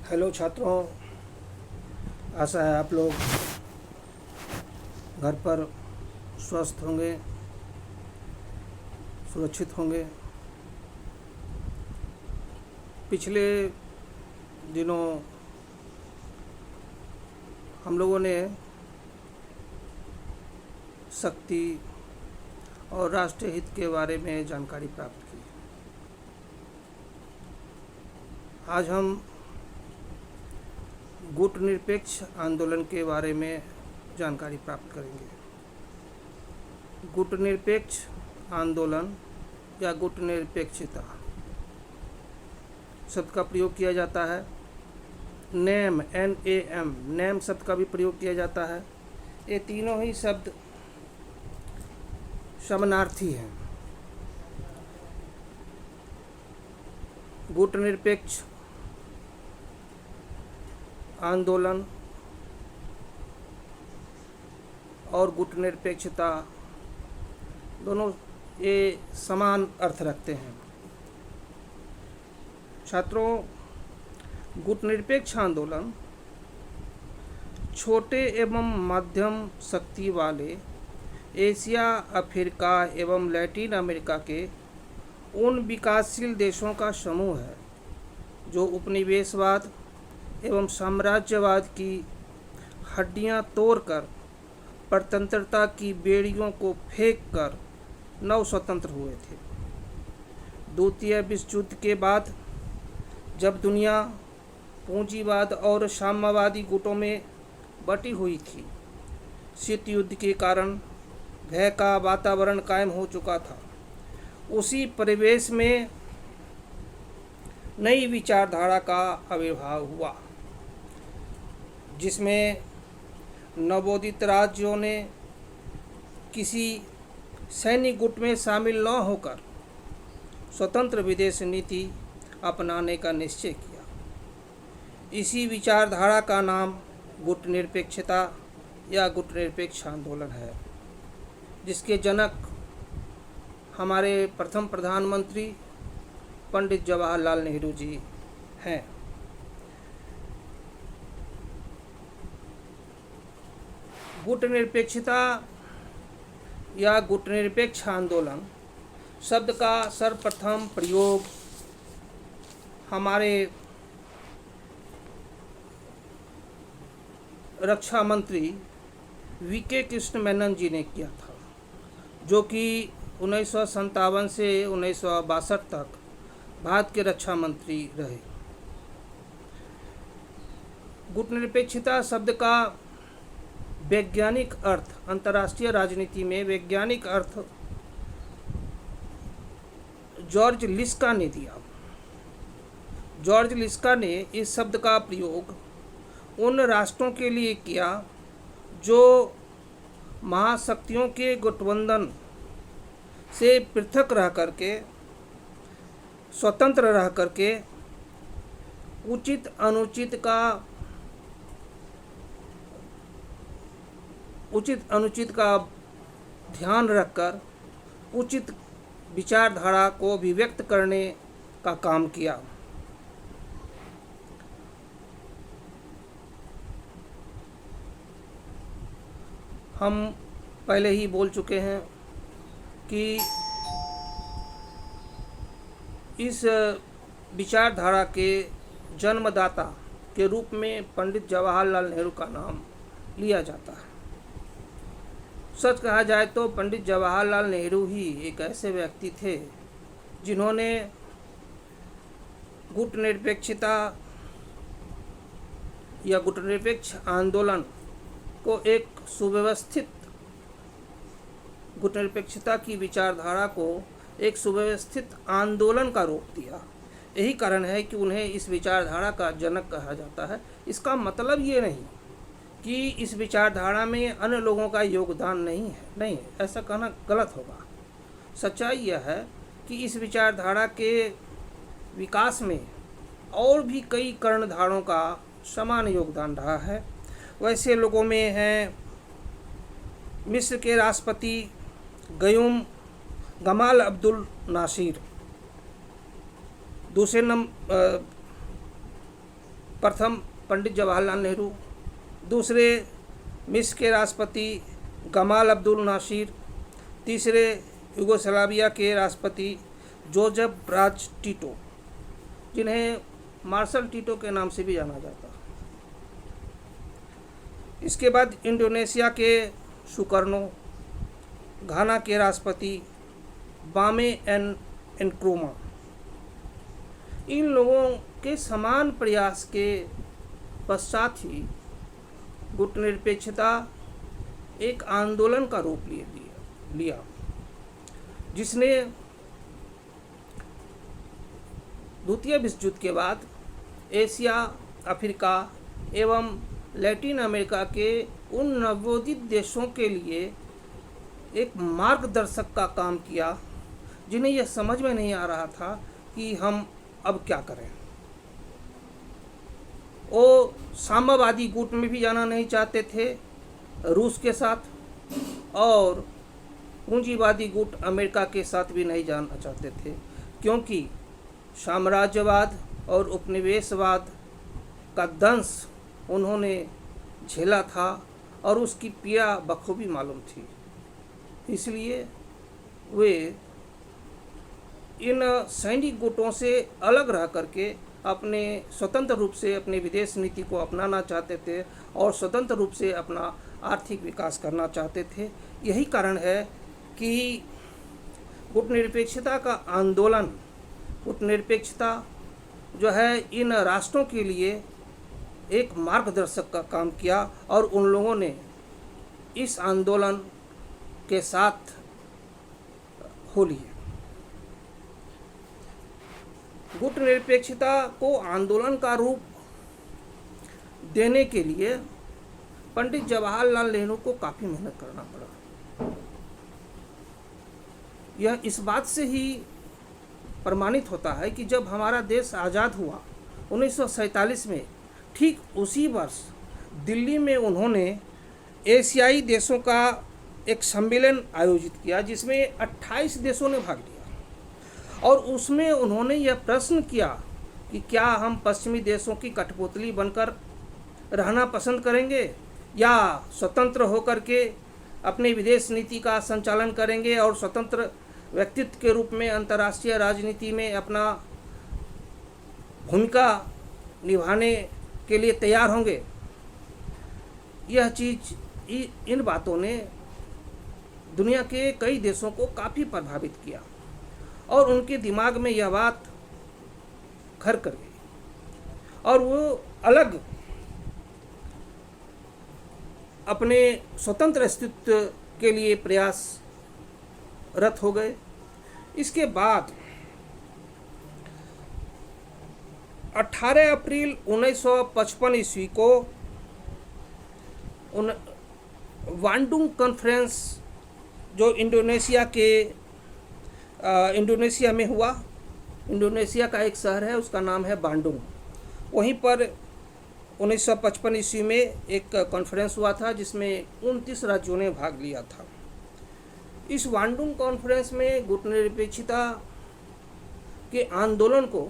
Hello छात्रों, आशा है आप लोग घर पर स्वस्थ होंगे, सुरक्षित होंगे। पिछले दिनों हम लोगों ने शक्ति और राष्ट्रीय हित के बारे में जानकारी प्राप्त की। आज हम गुटनिरपेक्ष आंदोलन के बारे में जानकारी प्राप्त करेंगे। गुटनिरपेक्ष आंदोलन या गुटनिरपेक्षता शब्द का प्रयोग किया जाता है। नेम NAM नेम शब्द का भी प्रयोग किया जाता है। ये तीनों ही शब्द समानार्थी हैं। गुटनिरपेक्ष आंदोलन और गुटनिरपेक्षता दोनों ये समान अर्थ रखते हैं। छात्रों, गुटनिरपेक्ष आंदोलन छोटे एवं मध्यम शक्ति वाले एशिया, अफ्रीका एवं लैटिन अमेरिका के उन विकासशील देशों का समूह है जो उपनिवेशवाद एवं साम्राज्यवाद की हड्डियां तोड़कर परतंत्रता की बेड़ियों को फेंक कर नव स्वतंत्र हुए थे। द्वितीय विश्व युद्ध के बाद जब दुनिया पूंजीवाद और साम्यवादी गुटों में बटी हुई थी, शीत युद्ध के कारण भय का वातावरण कायम हो चुका था। उसी परिवेश में नई विचारधारा का आविर्भाव हुआ, जिसमें नवोदित राज्यों ने किसी सैनिक गुट में शामिल न होकर स्वतंत्र विदेश नीति अपनाने का निश्चय किया। इसी विचारधारा का नाम गुटनिरपेक्षता या गुटनिरपेक्ष आंदोलन है, जिसके जनक हमारे प्रथम प्रधानमंत्री पंडित जवाहरलाल नेहरू जी हैं। गुटनिरपेक्षता या गुटनिरपेक्ष आंदोलन शब्द का सर्वप्रथम प्रयोग हमारे रक्षा मंत्री VK कृष्ण मेनन जी ने किया था, जो कि 1957 से 1962 तक भारत के रक्षा मंत्री रहे। गुटनिरपेक्षता शब्द का वैज्ञानिक अर्थ, अंतर्राष्ट्रीय राजनीति में वैज्ञानिक अर्थ जॉर्ज लिस्का ने दिया। जॉर्ज लिस्का ने इस शब्द का प्रयोग उन राष्ट्रों के लिए किया जो महाशक्तियों के गठबंधन से पृथक रह करके, स्वतंत्र रह करके उचित अनुचित का ध्यान रखकर उचित विचारधारा को अभिव्यक्त करने का काम किया। हम पहले ही बोल चुके हैं कि इस विचारधारा के जन्मदाता के रूप में पंडित जवाहरलाल नेहरू का नाम लिया जाता है। सच कहा जाए तो पंडित जवाहरलाल नेहरू ही एक ऐसे व्यक्ति थे जिन्होंने गुटनिरपेक्षता या गुटनिरपेक्ष आंदोलन को एक सुव्यवस्थित, गुटनिरपेक्षता की विचारधारा को एक सुव्यवस्थित आंदोलन का रूप दिया। यही कारण है कि उन्हें इस विचारधारा का जनक कहा जाता है। इसका मतलब ये नहीं कि इस विचारधारा में अन्य लोगों का योगदान नहीं है, ऐसा कहना गलत होगा। सच्चाई यह है कि इस विचारधारा के विकास में और भी कई कर्णधारों का समान योगदान रहा है। वैसे लोगों में हैं मिस्र के राष्ट्रपति गमाल अब्दुल नासिर, प्रथम पंडित जवाहरलाल नेहरू, दूसरे मिस्र के राष्ट्रपति गमाल अब्दुल नासिर, तीसरे यूगोस्लाविया के राष्ट्रपति जोसेफ ब्राज टिटो, जिन्हें मार्शल टिटो के नाम से भी जाना जाता। इसके बाद इंडोनेशिया के सुकर्नो, घाना के राष्ट्रपति बामे एन एनक्रोमा। इन लोगों के समान प्रयास के पश्चात ही गुटनिरपेक्षता एक आंदोलन का रूप लिया, जिसने द्वितीय विश्व युद्ध के बाद एशिया, अफ्रीका एवं लैटिन अमेरिका के उन नवोदित देशों के लिए एक मार्गदर्शक का काम किया, जिन्हें यह समझ में नहीं आ रहा था कि हम अब क्या करें। वो साम्यवादी गुट में भी जाना नहीं चाहते थे रूस के साथ, और पूंजीवादी गुट अमेरिका के साथ भी नहीं जाना चाहते थे, क्योंकि साम्राज्यवाद और उपनिवेशवाद का दंश उन्होंने झेला था और उसकी पीड़ा बखूबी मालूम थी। इसलिए वे इन सैनिक गुटों से अलग रह करके अपने स्वतंत्र रूप से अपने विदेश नीति को अपनाना चाहते थे और स्वतंत्र रूप से अपना आर्थिक विकास करना चाहते थे। यही कारण है कि गुटनिरपेक्षता का आंदोलन, गुटनिरपेक्षता जो है इन राष्ट्रों के लिए एक मार्गदर्शक का काम किया और उन लोगों ने इस आंदोलन के साथ हो लिए। गुटनिरपेक्षता को आंदोलन का रूप देने के लिए पंडित जवाहरलाल नेहरू को काफ़ी मेहनत करना पड़ा। यह इस बात से ही प्रमाणित होता है कि जब हमारा देश आज़ाद हुआ 1947 में, ठीक उसी वर्ष दिल्ली में उन्होंने एशियाई देशों का एक सम्मेलन आयोजित किया, जिसमें 28 देशों ने भाग लिया और उसमें उन्होंने यह प्रश्न किया कि क्या हम पश्चिमी देशों की कठपुतली बनकर रहना पसंद करेंगे या स्वतंत्र होकर के अपनी विदेश नीति का संचालन करेंगे और स्वतंत्र व्यक्तित्व के रूप में अंतर्राष्ट्रीय राजनीति में अपना भूमिका निभाने के लिए तैयार होंगे। यह चीज़, इन बातों ने दुनिया के कई देशों को काफ़ी प्रभावित किया और उनके दिमाग में यह बात घर कर गई और वो अलग अपने स्वतंत्र अस्तित्व के लिए प्रयासरत हो गए। इसके बाद 18 अप्रैल 1955 ईस्वी को बांडुंग कॉन्फ्रेंस जो इंडोनेशिया में हुआ, इंडोनेशिया का एक शहर है, उसका नाम है बांडुंग। वहीं पर 1955 ईस्वी में एक कॉन्फ्रेंस हुआ था जिसमें 29 राज्यों ने भाग लिया था। इस बांडुंग कॉन्फ्रेंस में गुटनिरपेक्षता के आंदोलन को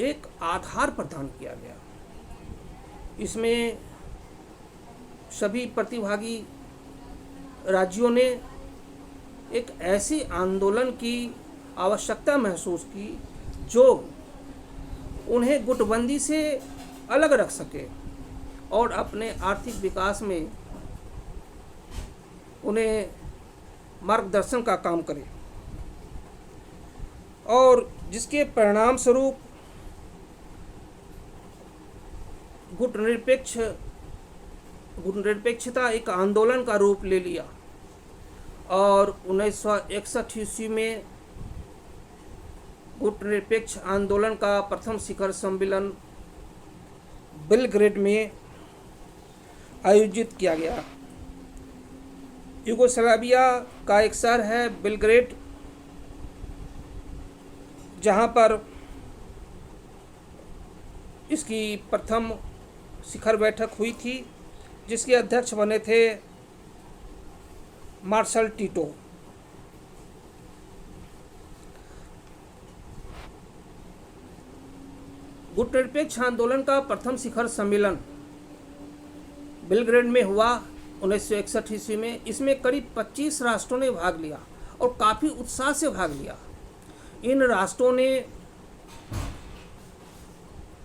एक आधार प्रदान किया गया। इसमें सभी प्रतिभागी राज्यों ने एक ऐसे आंदोलन की आवश्यकता महसूस की जो उन्हें गुटबंदी से अलग रख सके और अपने आर्थिक विकास में उन्हें मार्गदर्शन का काम करे, और जिसके परिणाम स्वरूप गुटनिरपेक्षता एक आंदोलन का रूप ले लिया और 1961 ईस्वी में गुटनिरपेक्ष आंदोलन का प्रथम शिखर सम्मेलन बेलग्रेड में आयोजित किया गया। यूगोस्लाविया का एक शहर है बेलग्रेड, जहाँ पर इसकी प्रथम शिखर बैठक हुई थी, जिसके अध्यक्ष बने थे मार्शल टिटो। गुटनिरपेक्ष आंदोलन का प्रथम शिखर सम्मेलन बेलग्रेड में हुआ 1961 ईस्वी में। इसमें करीब 25 राष्ट्रों ने भाग लिया और काफ़ी उत्साह से भाग लिया। इन राष्ट्रों ने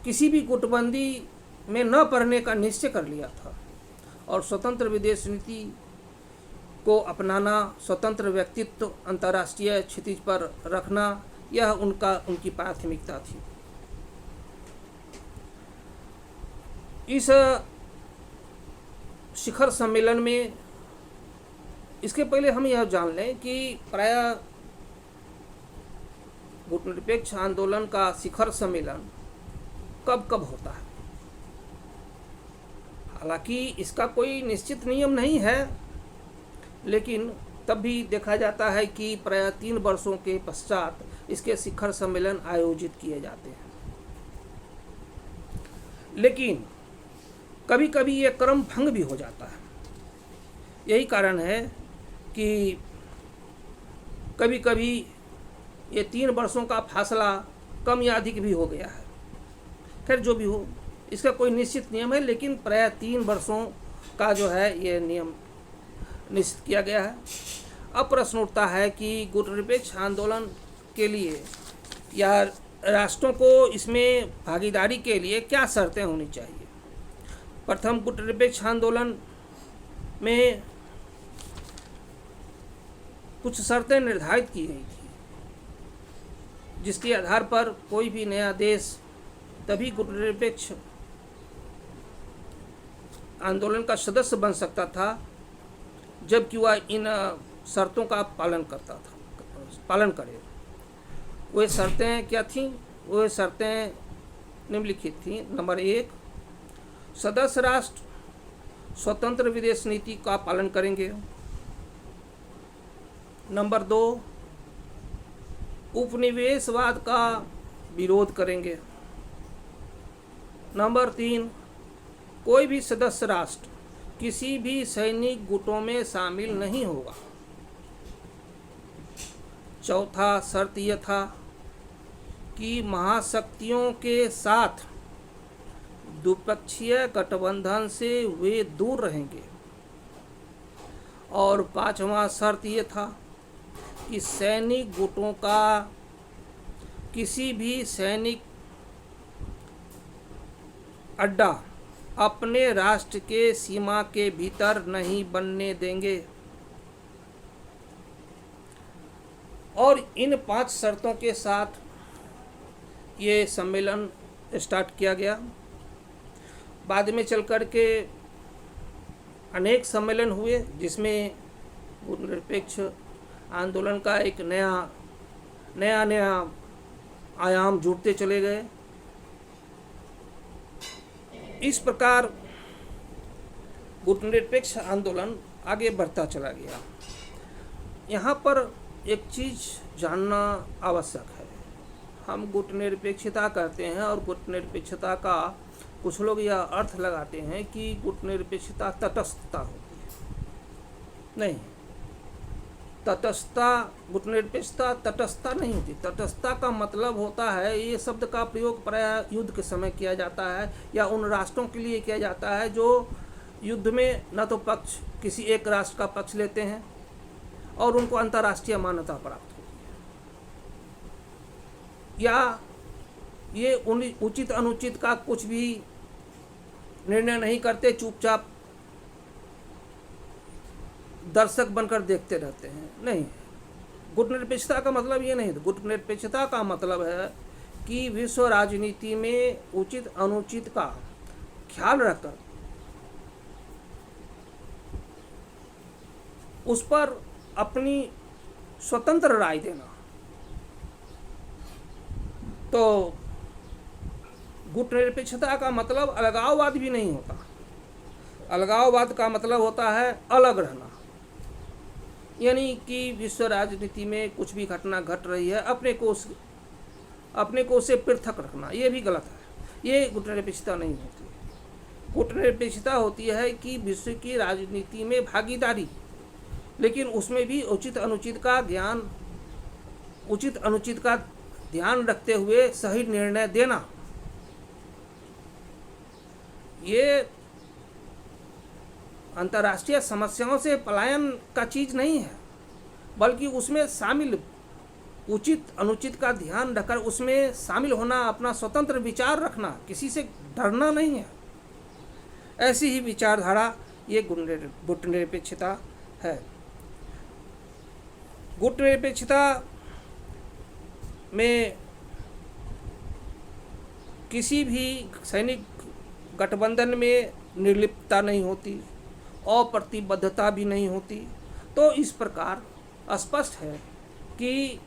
किसी भी गुटबंदी में न पड़ने का निश्चय कर लिया था और स्वतंत्र विदेश नीति को अपनाना, स्वतंत्र व्यक्तित्व अंतर्राष्ट्रीय क्षितिज पर रखना, यह उनकी प्राथमिकता थी। इस शिखर सम्मेलन में, इसके पहले हम यह जान लें कि प्रायः गुटनिरपेक्ष आंदोलन का शिखर सम्मेलन कब कब होता है। हालांकि इसका कोई निश्चित नियम नहीं है, लेकिन तब भी देखा जाता है कि प्रायः 3 वर्षों के पश्चात इसके शिखर सम्मेलन आयोजित किए जाते हैं। लेकिन कभी कभी ये क्रम भंग भी हो जाता है। यही कारण है कि कभी कभी ये 3 वर्षों का फासला कम या अधिक भी हो गया है। खैर जो भी हो, इसका कोई निश्चित नियम है, लेकिन प्रायः 3 वर्षों का जो है ये नियम निश्चित किया गया है। अब प्रश्न उठता है कि गुटनिरपेक्ष आंदोलन के लिए या राष्ट्रों को इसमें भागीदारी के लिए क्या शर्तें होनी चाहिए। प्रथम गुटनिरपेक्ष आंदोलन में कुछ शर्तें निर्धारित की गई थी, जिसके आधार पर कोई भी नया देश तभी गुटनिरपेक्ष आंदोलन का सदस्य बन सकता था जबकि वह इन शर्तों का पालन करे। वे शर्तें क्या थीं? वे शर्तें निम्नलिखित थीं। नंबर 1, सदस्य राष्ट्र स्वतंत्र विदेश नीति का पालन करेंगे। नंबर 2, उपनिवेशवाद का विरोध करेंगे। नंबर 3, कोई भी सदस्य राष्ट्र किसी भी सैनिक गुटों में शामिल नहीं होगा। चौथा शर्त यह था कि महाशक्तियों के साथ द्विपक्षीय गठबंधन से वे दूर रहेंगे। और 5वां शर्त यह था कि सैनिक गुटों का किसी भी सैनिक अड्डा अपने राष्ट्र के सीमा के भीतर नहीं बनने देंगे। और इन 5 शर्तों के साथ ये सम्मेलन स्टार्ट किया गया। बाद में चल कर के अनेक सम्मेलन हुए, जिसमें गुटनिरपेक्ष आंदोलन का एक नया आयाम जुड़ते चले गए। इस प्रकार गुटनिरपेक्ष आंदोलन आगे बढ़ता चला गया। यहाँ पर एक चीज़ जानना आवश्यक है। हम गुटनिरपेक्षता कहते हैं और गुटनिरपेक्षता का कुछ लोग यह अर्थ लगाते हैं कि गुटनिरपेक्षता तटस्थता होती है। नहीं, गुटनिरपेक्षता तटस्थता नहीं होती। तटस्थता का मतलब होता है, ये शब्द का प्रयोग प्रायः युद्ध के समय किया जाता है या उन राष्ट्रों के लिए किया जाता है जो युद्ध में न तो पक्ष किसी एक राष्ट्र का पक्ष लेते हैं और उनको अंतर्राष्ट्रीय मान्यता प्राप्त होती है, या ये उचित अनुचित का कुछ भी निर्णय नहीं करते, चुपचाप दर्शक बनकर देखते रहते हैं। नहीं, गुटनिरपेक्षता का मतलब ये नहीं। गुटनिरपेक्षता का मतलब है कि विश्व राजनीति में उचित अनुचित का ख्याल रखकर उस पर अपनी स्वतंत्र राय देना। तो गुटनिरपेक्षता का मतलब अलगाववाद भी नहीं होता। अलगाववाद का मतलब होता है अलग रहना, यानी कि विश्व राजनीति में कुछ भी घटना घट रही है, अपने को उससे पृथक रखना, ये भी गलत है। ये गुटनिरपेक्षता नहीं होती। गुटनिरपेक्षता होती है कि विश्व की राजनीति में भागीदारी, लेकिन उसमें भी उचित अनुचित का ध्यान रखते हुए सही निर्णय देना, ये अंतर्राष्ट्रीय समस्याओं से पलायन का चीज़ नहीं है, बल्कि उसमें शामिल उचित अनुचित का ध्यान रखकर उसमें शामिल होना, अपना स्वतंत्र विचार रखना, किसी से डरना नहीं है। ऐसी ही विचारधारा ये गुटनिरपेक्षता है। गुटनिरपेक्षता में किसी भी सैनिक गठबंधन में निर्लिप्तता नहीं होती, अप्रतिबद्धता भी नहीं होती। तो इस प्रकार स्पष्ट है कि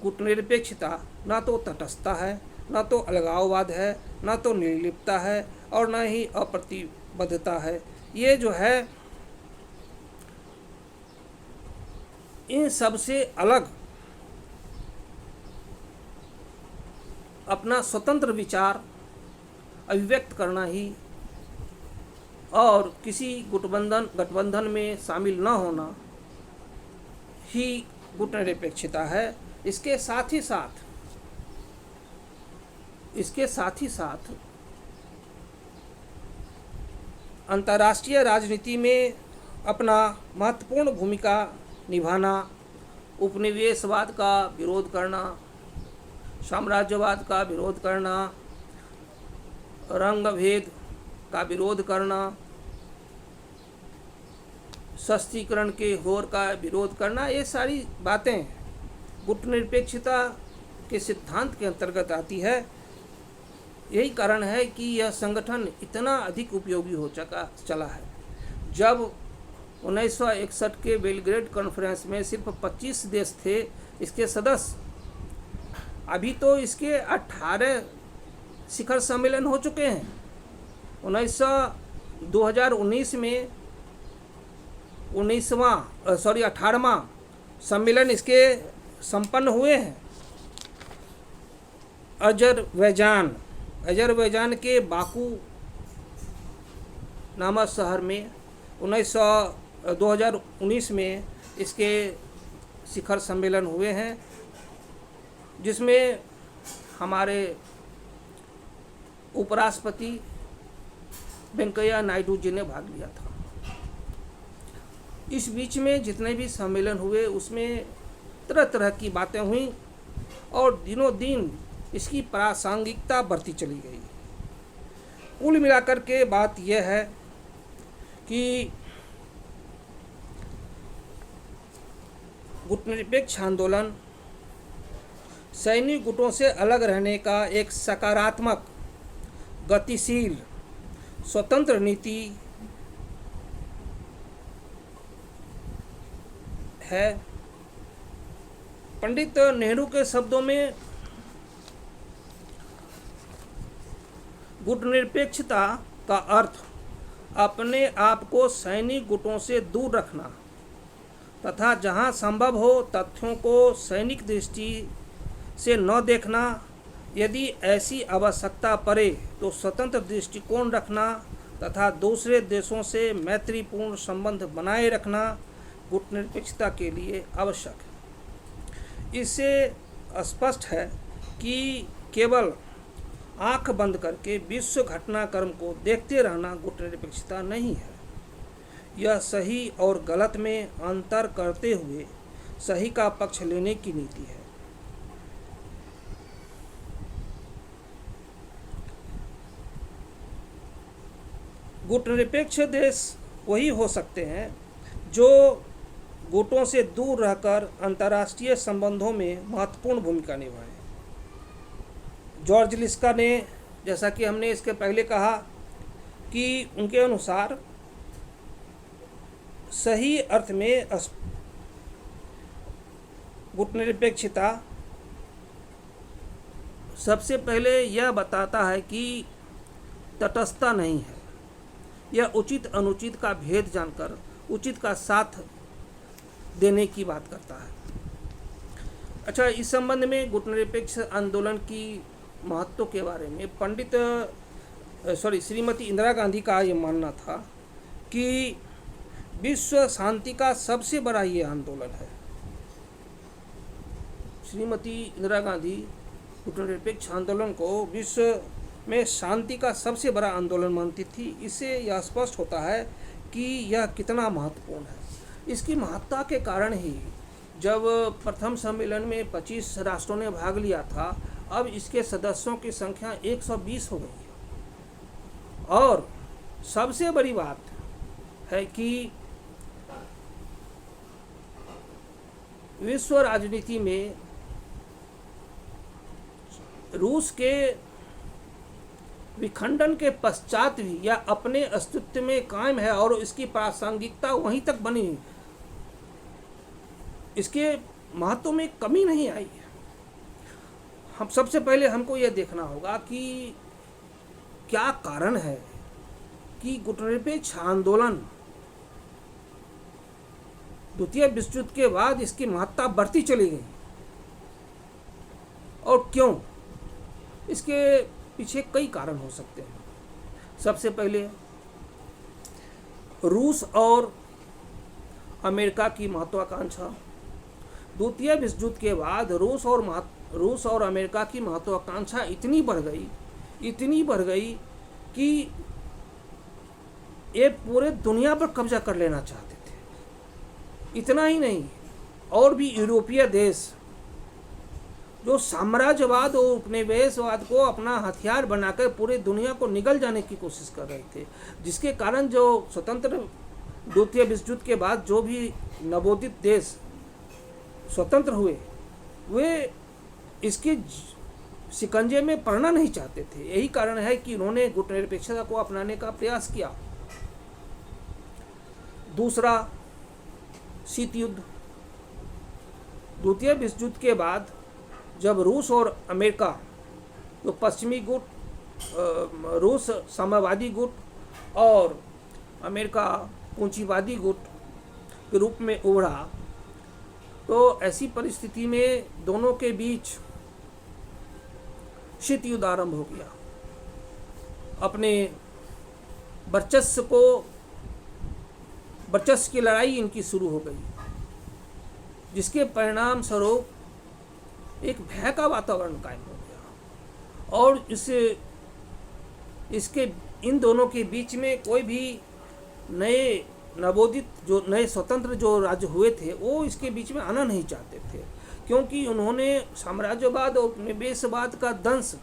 गुटनिरपेक्षता ना तो तटस्थता है, ना तो अलगाववाद है, ना तो निर्लिप्तता है, और ना ही अप्रतिबद्धता है। ये जो है इन सबसे अलग अपना स्वतंत्र विचार अभिव्यक्त करना ही और किसी गठबंधन में शामिल न होना ही गुटनिरपेक्षता है। इसके साथ ही साथ अंतर्राष्ट्रीय राजनीति में अपना महत्वपूर्ण भूमिका निभाना, उपनिवेशवाद का विरोध करना, साम्राज्यवाद का विरोध करना, रंग भेद का विरोध करना, सशक्तिकरण के होर का विरोध करना, ये सारी बातें गुटनिरपेक्षता के सिद्धांत के अंतर्गत आती है। यही कारण है कि यह संगठन इतना अधिक उपयोगी हो चला है। जब 1961 के बेलग्रेड कॉन्फ्रेंस में सिर्फ 25 देश थे इसके सदस्य, अभी तो इसके 18 शिखर सम्मेलन हो चुके हैं। 2019 में 18वां सम्मेलन इसके संपन्न हुए हैं। अजरबैजान के बाकू नामक शहर में 2019 में इसके शिखर सम्मेलन हुए हैं, जिसमें हमारे उपराष्ट्रपति वेंकैया नायडू जी ने भाग लिया था। इस बीच में जितने भी सम्मेलन हुए उसमें तरह तरह की बातें हुई और दिनों दिन इसकी प्रासंगिकता बढ़ती चली गई। कुल मिलाकर के बात यह है कि गुटनिरपेक्ष आंदोलन सैनिक गुटों से अलग रहने का एक सकारात्मक, गतिशील, स्वतंत्र नीति है। पंडित नेहरू के शब्दों में गुटनिरपेक्षता का अर्थ अपने आप को सैनिक गुटों से दूर रखना तथा जहां संभव हो तथ्यों को सैनिक दृष्टि से न देखना, यदि ऐसी आवश्यकता पड़े तो स्वतंत्र दृष्टिकोण रखना तथा दूसरे देशों से मैत्रीपूर्ण संबंध बनाए रखना गुटनिरपेक्षता के लिए आवश्यक है। इससे स्पष्ट है कि केवल आंख बंद करके विश्व घटनाक्रम को देखते रहना गुटनिरपेक्षता नहीं है। यह सही और गलत में अंतर करते हुए सही का पक्ष लेने की नीति है। गुटनिरपेक्ष देश वही हो सकते हैं जो गुटों से दूर रहकर अंतर्राष्ट्रीय संबंधों में महत्वपूर्ण भूमिका निभाएं। जॉर्ज लिस्का ने, जैसा कि हमने इसके पहले कहा, कि उनके अनुसार सही अर्थ में गुटनिरपेक्षता सबसे पहले यह बताता है कि तटस्थता नहीं है। यह उचित अनुचित का भेद जानकर उचित का साथ देने की बात करता है। अच्छा, इस संबंध में गुटनिरपेक्ष आंदोलन की महत्व के बारे में श्रीमती इंदिरा गांधी का ये मानना था कि विश्व शांति का सबसे बड़ा ये आंदोलन है। श्रीमती इंदिरा गांधी गुटनिरपेक्ष आंदोलन को विश्व में शांति का सबसे बड़ा आंदोलन मानती थी। इससे यह स्पष्ट होता है कि यह कितना महत्वपूर्ण है। इसकी महत्ता के कारण ही जब प्रथम सम्मेलन में 25 राष्ट्रों ने भाग लिया था, अब इसके सदस्यों की संख्या 120 हो गई है। और सबसे बड़ी बात है कि विश्व राजनीति में रूस के विखंडन के पश्चात भी यह अपने अस्तित्व में कायम है और इसकी प्रासंगिकता वहीं तक बनी, इसके महत्व में कमी नहीं आई है। हम सबसे पहले हमको यह देखना होगा कि क्या कारण है कि गुटनिरपेक्ष आंदोलन द्वितीय विश्व युद्ध के बाद इसकी महत्ता बढ़ती चली गई, और क्यों? इसके पीछे कई कारण हो सकते हैं। सबसे पहले रूस और अमेरिका की महत्वाकांक्षा। द्वितीय विश्व युद्ध के बाद रूस और अमेरिका की महत्वाकांक्षा इतनी बढ़ गई कि ये पूरे दुनिया पर कब्जा कर लेना चाहते थे। इतना ही नहीं, और भी यूरोपीय देश जो साम्राज्यवाद और उपनिवेशवाद को अपना हथियार बनाकर पूरे दुनिया को निगल जाने की कोशिश कर रहे थे, जिसके कारण जो स्वतंत्र द्वितीय विश्व युद्ध के बाद जो भी नवोदित देश स्वतंत्र हुए, वे इसके शिकंजे में पड़ना नहीं चाहते थे। यही कारण है कि उन्होंने गुटनिरपेक्षता को अपनाने का प्रयास किया। दूसरा, शीत युद्ध। द्वितीय विश्व युद्ध के बाद जब रूस और अमेरिका, जो पश्चिमी गुट, रूस साम्यवादी गुट और अमेरिका पूंजीवादी गुट के रूप में उभरा, तो ऐसी परिस्थिति में दोनों के बीच शीत युद्ध आरंभ हो गया। अपने वर्चस्व की लड़ाई इनकी शुरू हो गई, जिसके परिणाम स्वरूप एक भय का वातावरण कायम हो गया। और इसके इन दोनों के बीच में कोई भी नए नवोदित जो नए स्वतंत्र जो राज्य हुए थे, वो इसके बीच में आना नहीं चाहते थे, क्योंकि उन्होंने साम्राज्यवाद और उपनिवेशवाद का दंश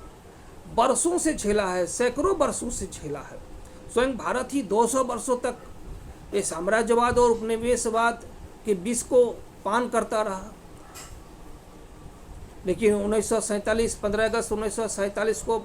बरसों से झेला है, सैकड़ों वर्षों से झेला है। स्वयं भारत ही 200 वर्षों तक ये साम्राज्यवाद और उपनिवेशवाद के विष को पान करता रहा। लेकिन 15 अगस्त 1947 को